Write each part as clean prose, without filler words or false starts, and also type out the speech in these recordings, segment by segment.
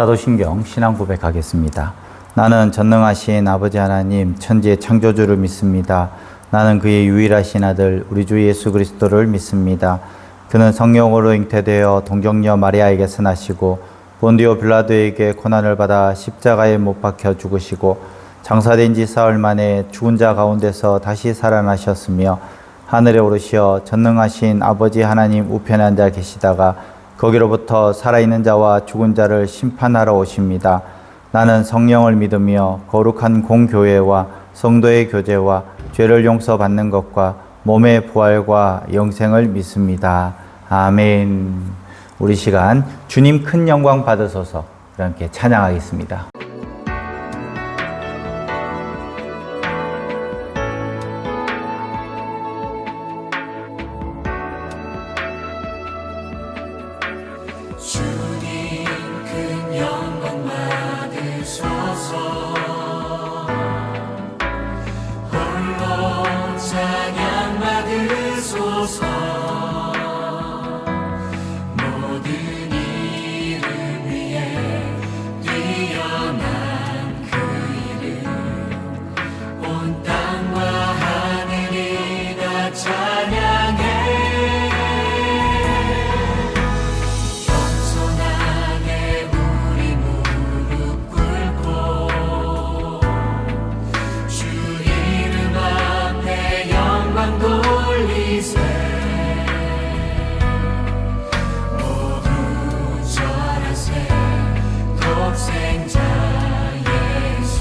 사도신경 신앙 고백하겠습니다. 나는 전능하신 아버지 하나님 천지의 창조주를 믿습니다. 나는 그의 유일하신 아들 우리 주 예수 그리스도를 믿습니다. 그는 성령으로 잉태되어 동정녀 마리아에게서 나시고 본디오 빌라도에게 고난을 받아 십자가에 못 박혀 죽으시고 장사된 지 사흘 만에 죽은 자 가운데서 다시 살아나셨으며 하늘에 오르시어 전능하신 아버지 하나님 우편에 앉아 계시다가 거기로부터 살아있는 자와 죽은 자를 심판하러 오십니다. 나는 성령을 믿으며 거룩한 공교회와 성도의 교제와 죄를 용서받는 것과 몸의 부활과 영생을 믿습니다. 아멘. 우리 시간 주님 큰 영광 받으소서 함께 찬양하겠습니다. 주님 큰 영광 받으소서. 홀로 찬양 받으소서. 모든 이름 위에 뛰어난 그 이름 온 땅과 하늘이 다 찬양해. 독생자 예수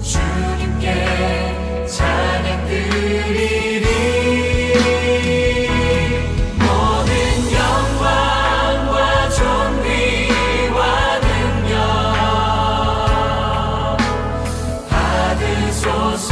주님께 찬양 드리리. 모든 영광과 존귀와 능력 받으소서.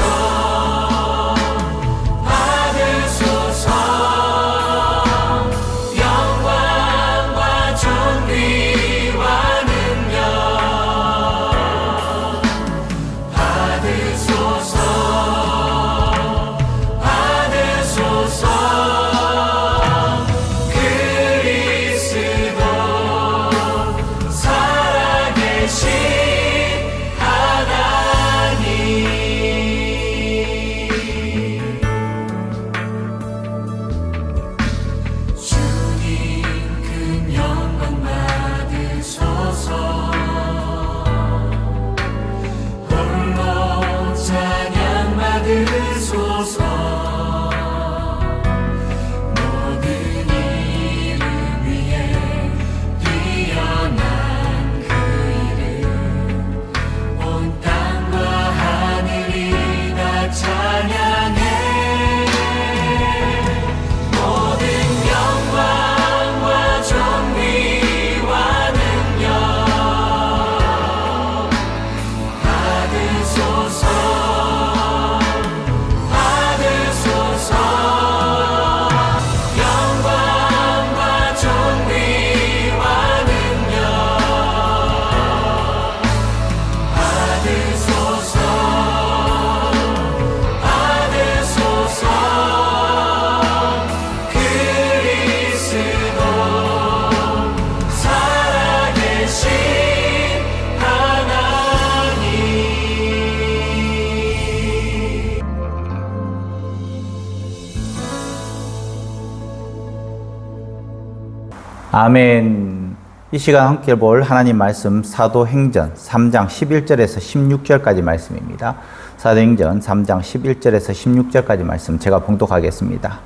아멘. 이 시간 함께 볼 하나님 말씀 사도행전 3장 11절에서 16절까지 말씀입니다. 사도행전 3장 11절에서 16절까지 말씀 제가 봉독하겠습니다.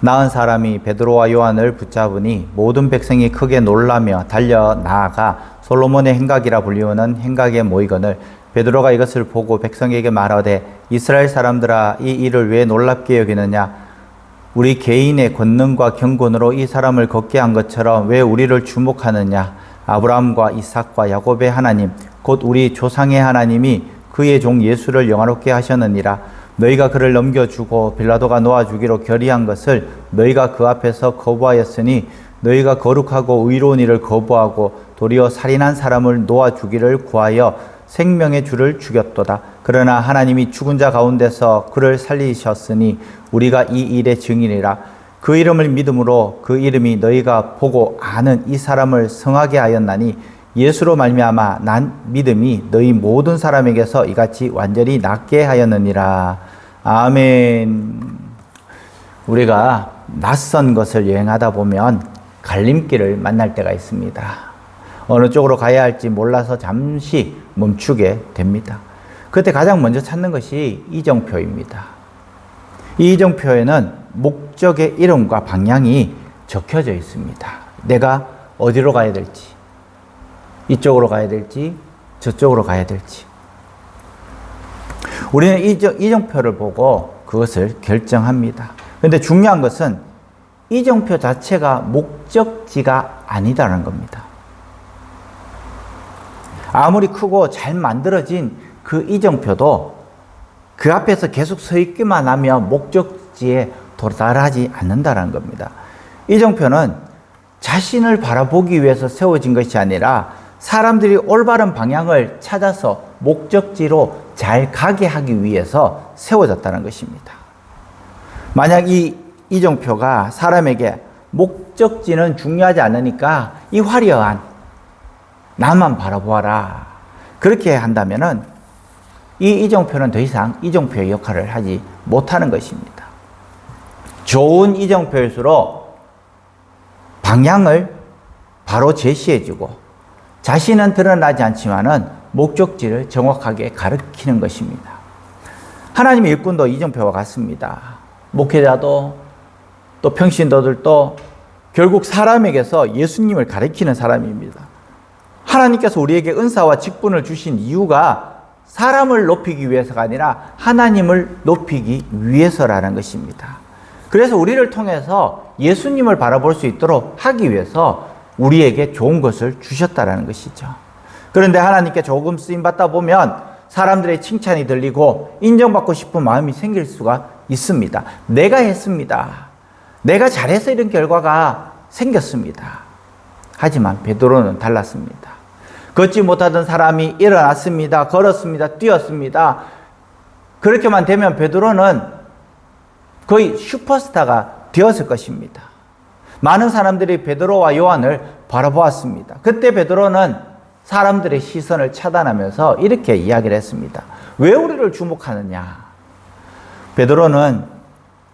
나은 사람이 베드로와 요한을 붙잡으니 모든 백성이 크게 놀라며 달려 나아가 솔로몬의 행각이라 불리우는 행각에 모이거늘 베드로가 이것을 보고 백성에게 말하되 이스라엘 사람들아 이 일을 왜 놀랍게 여기느냐. 우리 개인의 권능과 경건으로 이 사람을 걷게 한 것처럼 왜 우리를 주목하느냐. 아브라함과 이삭과 야곱의 하나님 곧 우리 조상의 하나님이 그의 종 예수를 영화롭게 하셨느니라. 너희가 그를 넘겨주고 빌라도가 놓아주기로 결의한 것을 너희가 그 앞에서 거부하였으니 너희가 거룩하고 의로운 일을 거부하고 도리어 살인한 사람을 놓아주기를 구하여 생명의 주를 죽였도다. 그러나 하나님이 죽은 자 가운데서 그를 살리셨으니 우리가 이 일의 증인이라. 그 이름을 믿음으로 그 이름이 너희가 보고 아는 이 사람을 성하게 하였나니 예수로 말미암아 난 믿음이 너희 모든 사람에게서 이같이 완전히 낫게 하였느니라. 아멘. 우리가 낯선 것을 여행하다 보면 갈림길을 만날 때가 있습니다. 어느 쪽으로 가야 할지 몰라서 잠시 멈추게 됩니다. 그때 가장 먼저 찾는 것이 이정표입니다. 이 이정표에는 목적의 이름과 방향이 적혀져 있습니다. 내가 어디로 가야 될지, 이쪽으로 가야 될지, 저쪽으로 가야 될지. 우리는 이정표를 보고 그것을 결정합니다. 그런데 중요한 것은 이정표 자체가 목적지가 아니다라는 겁니다. 아무리 크고 잘 만들어진 그 이정표도 그 앞에서 계속 서 있기만 하면 목적지에 도달하지 않는다는 겁니다. 이정표는 자신을 바라보기 위해서 세워진 것이 아니라 사람들이 올바른 방향을 찾아서 목적지로 잘 가게 하기 위해서 세워졌다는 것입니다. 만약 이 이정표가 사람에게 목적지는 중요하지 않으니까 이 화려한 나만 바라보아라, 그렇게 한다면은 이 이정표는 더 이상 이정표의 역할을 하지 못하는 것입니다. 좋은 이정표일수록 방향을 바로 제시해주고 자신은 드러나지 않지만은 목적지를 정확하게 가리키는 것입니다. 하나님의 일꾼도 이정표와 같습니다. 목회자도 또 평신도들도 결국 사람에게서 예수님을 가리키는 사람입니다. 하나님께서 우리에게 은사와 직분을 주신 이유가 사람을 높이기 위해서가 아니라 하나님을 높이기 위해서라는 것입니다. 그래서 우리를 통해서 예수님을 바라볼 수 있도록 하기 위해서 우리에게 좋은 것을 주셨다라는 것이죠. 그런데 하나님께 조금 쓰임받다 보면 사람들의 칭찬이 들리고 인정받고 싶은 마음이 생길 수가 있습니다. 내가 했습니다. 내가 잘해서 이런 결과가 생겼습니다. 하지만 베드로는 달랐습니다. 걷지 못하던 사람이 일어났습니다. 걸었습니다. 뛰었습니다. 그렇게만 되면 베드로는 거의 슈퍼스타가 되었을 것입니다. 많은 사람들이 베드로와 요한을 바라보았습니다. 그때 베드로는 사람들의 시선을 차단하면서 이렇게 이야기를 했습니다. 왜 우리를 주목하느냐? 베드로는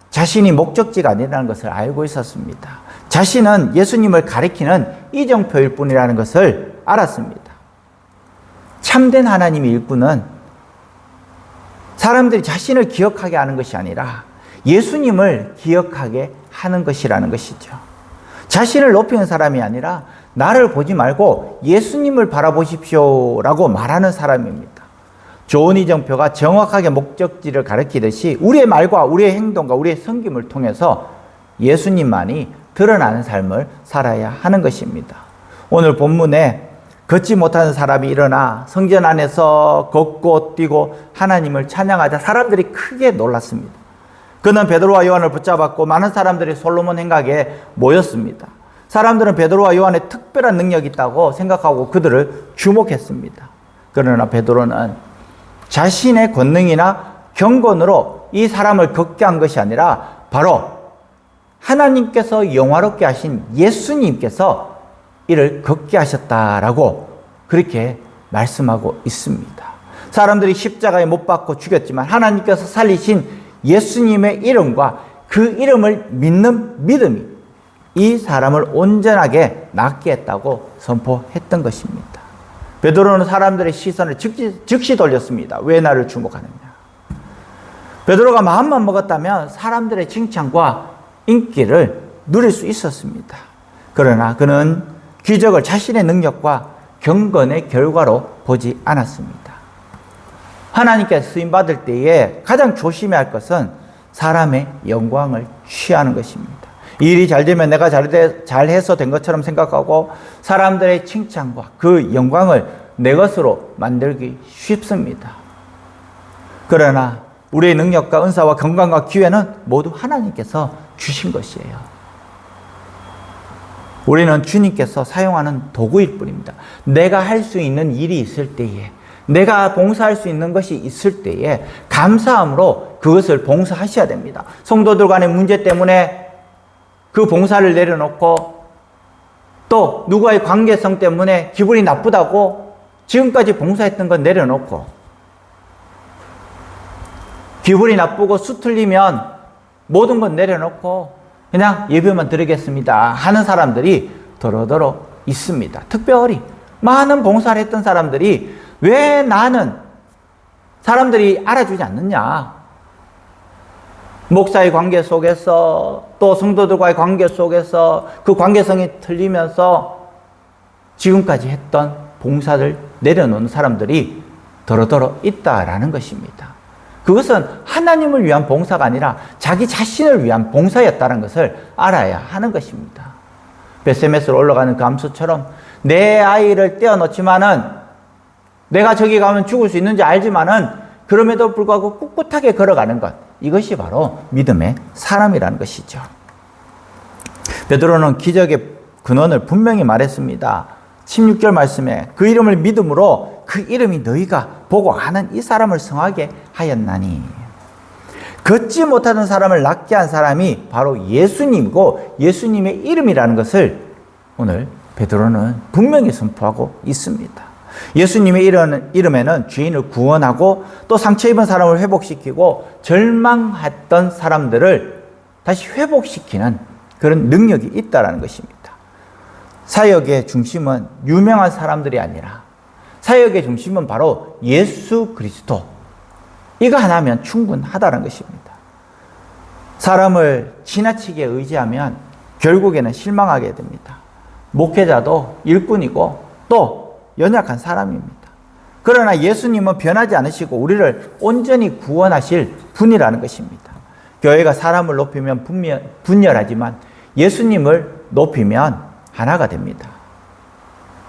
자신이 목적지가 아니라는 것을 알고 있었습니다. 자신은 예수님을 가리키는 이정표일 뿐이라는 것을 알았습니다. 참된 하나님의 일꾼은 사람들이 자신을 기억하게 하는 것이 아니라 예수님을 기억하게 하는 것이라는 것이죠. 자신을 높이는 사람이 아니라 나를 보지 말고 예수님을 바라보십시오라고 말하는 사람입니다. 좋은 이정표가 정확하게 목적지를 가리키듯이 우리의 말과 우리의 행동과 우리의 섬김을 통해서 예수님만이 드러나는 삶을 살아야 하는 것입니다. 오늘 본문에 걷지 못하는 사람이 일어나 성전 안에서 걷고 뛰고 하나님을 찬양하자 사람들이 크게 놀랐습니다. 그는 베드로와 요한을 붙잡았고 많은 사람들이 솔로몬 행각에 모였습니다. 사람들은 베드로와 요한의 특별한 능력이 있다고 생각하고 그들을 주목했습니다. 그러나 베드로는 자신의 권능이나 경건으로 이 사람을 걷게 한 것이 아니라 바로 하나님께서 영화롭게 하신 예수님께서 이를 걷게 하셨다라고 그렇게 말씀하고 있습니다. 사람들이 십자가에 못 박고 죽였지만 하나님께서 살리신 예수님의 이름과 그 이름을 믿는 믿음이 이 사람을 온전하게 낫게 했다고 선포했던 것입니다. 베드로는 사람들의 시선을 즉시 돌렸습니다. 왜 나를 주목하느냐? 베드로가 마음만 먹었다면 사람들의 칭찬과 인기를 누릴 수 있었습니다. 그러나 그는 기적을 자신의 능력과 경건의 결과로 보지 않았습니다. 하나님께 쓰임받을 때에 가장 조심해야 할 것은 사람의 영광을 취하는 것입니다. 일이 잘 되면 내가 잘해서 된 것처럼 생각하고 사람들의 칭찬과 그 영광을 내 것으로 만들기 쉽습니다. 그러나 우리의 능력과 은사와 건강과 기회는 모두 하나님께서 주신 것이에요. 우리는 주님께서 사용하는 도구일 뿐입니다. 내가 할 수 있는 일이 있을 때에, 내가 봉사할 수 있는 것이 있을 때에 감사함으로 그것을 봉사하셔야 됩니다. 성도들 간의 문제 때문에 그 봉사를 내려놓고 또 누구와의 관계성 때문에 기분이 나쁘다고 지금까지 봉사했던 건 내려놓고 기분이 나쁘고 수틀리면 모든 건 내려놓고 그냥 예배만 드리겠습니다 하는 사람들이 더러더러 있습니다. 특별히 많은 봉사를 했던 사람들이 왜 나는 사람들이 알아주지 않느냐, 목사의 관계 속에서 또 성도들과의 관계 속에서 그 관계성이 틀리면서 지금까지 했던 봉사를 내려놓는 사람들이 더러더러 있다라는 것입니다. 그것은 하나님을 위한 봉사가 아니라 자기 자신을 위한 봉사였다는 것을 알아야 하는 것입니다. 베세메스로 올라가는 그 암소처럼 내 아이를 떼어놓지만은 내가 저기 가면 죽을 수 있는지 알지만은 그럼에도 불구하고 꿋꿋하게 걸어가는 것, 이것이 바로 믿음의 사람이라는 것이죠. 베드로는 기적의 근원을 분명히 말했습니다. 16절 말씀에 그 이름을 믿음으로 그 이름이 너희가 보고 아는 이 사람을 성하게 하였나니, 걷지 못하던 사람을 낫게 한 사람이 바로 예수님이고 예수님의 이름이라는 것을 오늘 베드로는 분명히 선포하고 있습니다. 예수님의 이름에는 죄인을 구원하고 또 상처 입은 사람을 회복시키고 절망했던 사람들을 다시 회복시키는 그런 능력이 있다는 것입니다. 사역의 중심은 유명한 사람들이 아니라 사역의 중심은 바로 예수 그리스도, 이거 하나면 충분하다는 것입니다. 사람을 지나치게 의지하면 결국에는 실망하게 됩니다. 목회자도 일꾼이고 또 연약한 사람입니다. 그러나 예수님은 변하지 않으시고 우리를 온전히 구원하실 분이라는 것입니다. 교회가 사람을 높이면 분열하지만 예수님을 높이면 하나가 됩니다.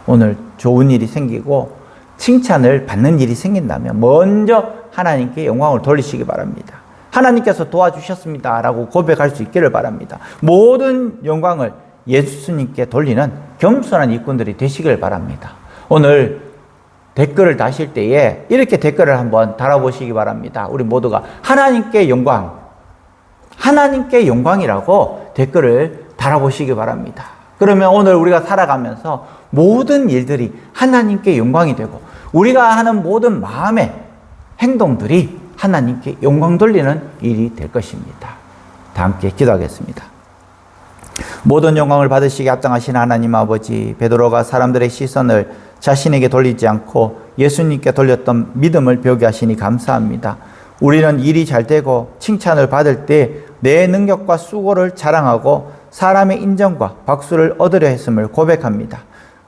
오늘 좋은 일이 생기고 칭찬을 받는 일이 생긴다면 먼저 하나님께 영광을 돌리시기 바랍니다. 하나님께서 도와주셨습니다 라고 고백할 수 있기를 바랍니다. 모든 영광을 예수님께 돌리는 겸손한 일꾼들이 되시길 바랍니다. 오늘 댓글을 다실 때에 이렇게 댓글을 한번 달아보시기 바랍니다. 우리 모두가 하나님께 영광, 하나님께 영광이라고 댓글을 달아보시기 바랍니다. 그러면 오늘 우리가 살아가면서 모든 일들이 하나님께 영광이 되고 우리가 하는 모든 마음의 행동들이 하나님께 영광 돌리는 일이 될 것입니다. 다 함께 기도하겠습니다. 모든 영광을 받으시기 합당하신 하나님 아버지, 베드로가 사람들의 시선을 자신에게 돌리지 않고 예수님께 돌렸던 믿음을 배우게 하시니 감사합니다. 우리는 일이 잘 되고 칭찬을 받을 때 내 능력과 수고를 자랑하고 사람의 인정과 박수를 얻으려 했음을 고백합니다.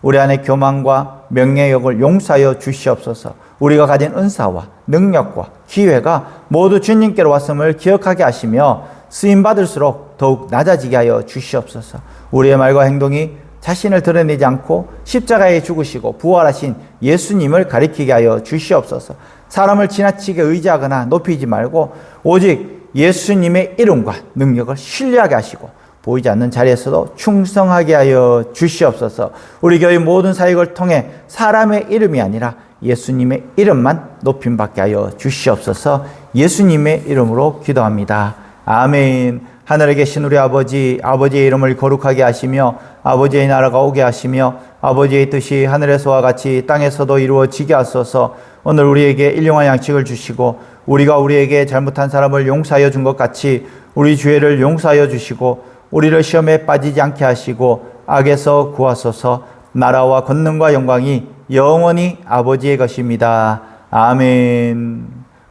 우리 안에 교만과 명예욕을 용서하여 주시옵소서. 우리가 가진 은사와 능력과 기회가 모두 주님께로 왔음을 기억하게 하시며 쓰임받을수록 더욱 낮아지게 하여 주시옵소서. 우리의 말과 행동이 자신을 드러내지 않고 십자가에 죽으시고 부활하신 예수님을 가리키게 하여 주시옵소서. 사람을 지나치게 의지하거나 높이지 말고 오직 예수님의 이름과 능력을 신뢰하게 하시고 보이지 않는 자리에서도 충성하게 하여 주시옵소서. 우리 교회 모든 사역을 통해 사람의 이름이 아니라 예수님의 이름만 높임받게 하여 주시옵소서. 예수님의 이름으로 기도합니다. 아멘. 하늘에 계신 우리 아버지, 아버지의 이름을 거룩하게 하시며 아버지의 나라가 오게 하시며 아버지의 뜻이 하늘에서와 같이 땅에서도 이루어지게 하소서. 오늘 우리에게 일용할 양식을 주시고 우리가 우리에게 잘못한 사람을 용서하여 준 것 같이 우리 죄를 용서하여 주시고 우리를 시험에 빠지지 않게 하시고 악에서 구하소서. 나라와 권능과 영광이 영원히 아버지의 것입니다. 아멘.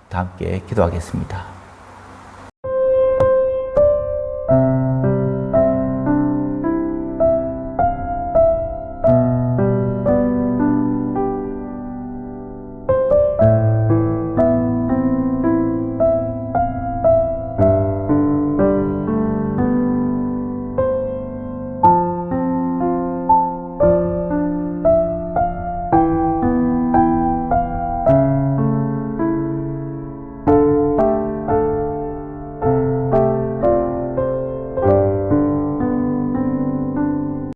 다 함께 기도하겠습니다.